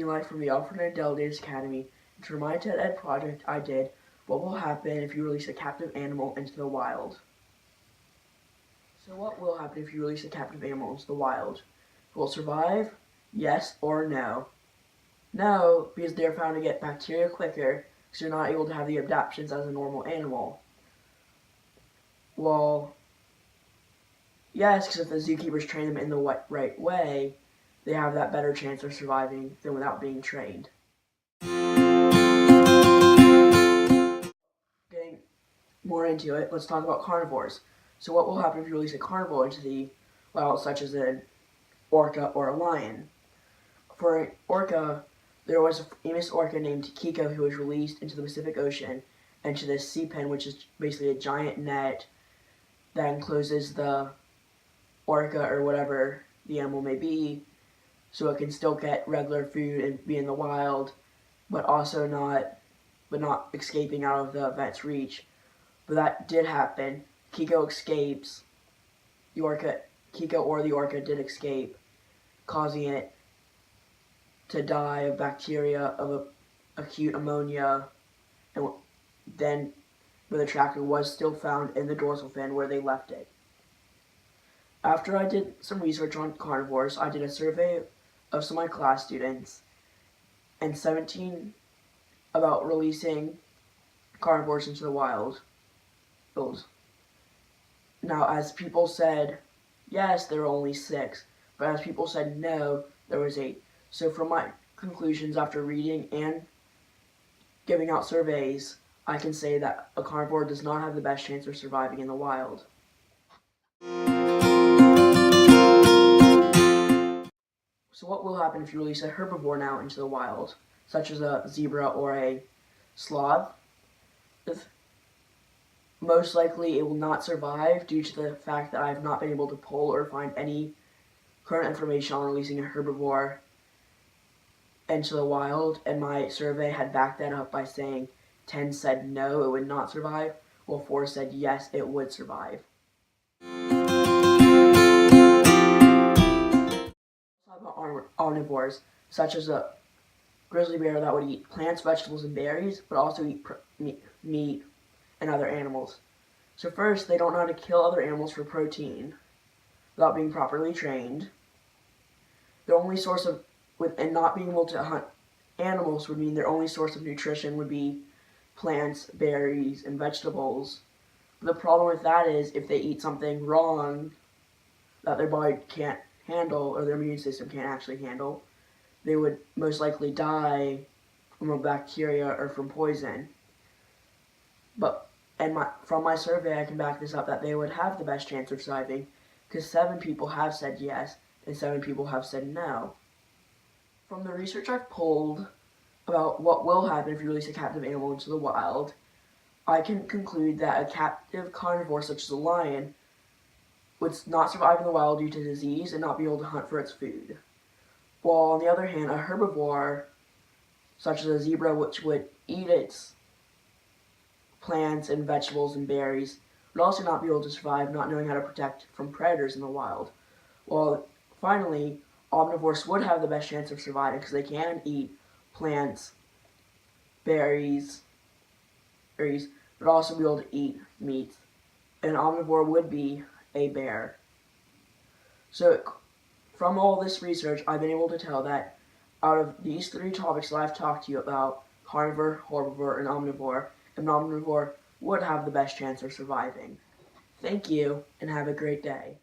Eli from the Alfred and Adele Davis Academy, and for my TED Ed project I did, what will happen if you release a captive animal into the wild? So what will happen if you release a captive animal into the wild? Will it survive? Yes or no? No, because they're found to get bacteria quicker, because they're not able to have the adaptations as a normal animal. Well, yes, because if the zookeepers train them in the right way, they have that better chance of surviving than without being trained. Getting more into it, let's talk about carnivores. So what will happen if you release a carnivore into the wild, such as an orca or a lion? For an orca, there was a famous orca named Kiko who was released into the Pacific Ocean into this sea pen, which is basically a giant net that encloses the orca or whatever the animal may be, so it can still get regular food and be in the wild, but not escaping out of the vet's reach. But that did happen. Kiko escapes. Kiko or the orca did escape, causing it to die of bacteria of acute ammonia, and then the tractor was still found in the dorsal fin where they left it. After I did some research on carnivores, I did a survey of some of my class students, and 17 about releasing carnivores into the wild. Now, as people said yes, there were only 6, but as people said no, there was 8. So from my conclusions after reading and giving out surveys, I can say that a carnivore does not have the best chance of surviving in the wild. So what will happen if you release a herbivore now into the wild, such as a zebra or a sloth? Most likely it will not survive due to the fact that I have not been able to pull or find any current information on releasing a herbivore into the wild, and my survey had backed that up by saying 10 said no, it would not survive, while 4 said yes, it would survive. Let's talk about omnivores, such as a grizzly bear that would eat plants, vegetables, and berries, but also eat meat and other animals. So first, they don't know how to kill other animals for protein without being properly trained. Their only source of, and not being able to hunt animals would mean their only source of nutrition would be plants, berries, and vegetables. But the problem with that is if they eat something wrong that their body can't handle, or their immune system can't actually handle, they would most likely die from a bacteria or from poison. From my survey, I can back this up that they would have the best chance of surviving, because 7 people have said yes and 7 people have said no. From the research I've pulled about what will happen if you release a captive animal into the wild, I can conclude that a captive carnivore such as a lion would not survive in the wild due to disease and not be able to hunt for its food. While on the other hand, a herbivore such as a zebra, which would eat its plants and vegetables and berries, would also not be able to survive, not knowing how to protect from predators in the wild. Well, finally, omnivores would have the best chance of surviving because they can eat plants, berries, but also be able to eat meat. An omnivore would be a bear. So from all this research, I've been able to tell that out of these 3 topics that I've talked to you about, carnivore, herbivore, and omnivore, an omnivore would have the best chance of surviving. Thank you, and have a great day.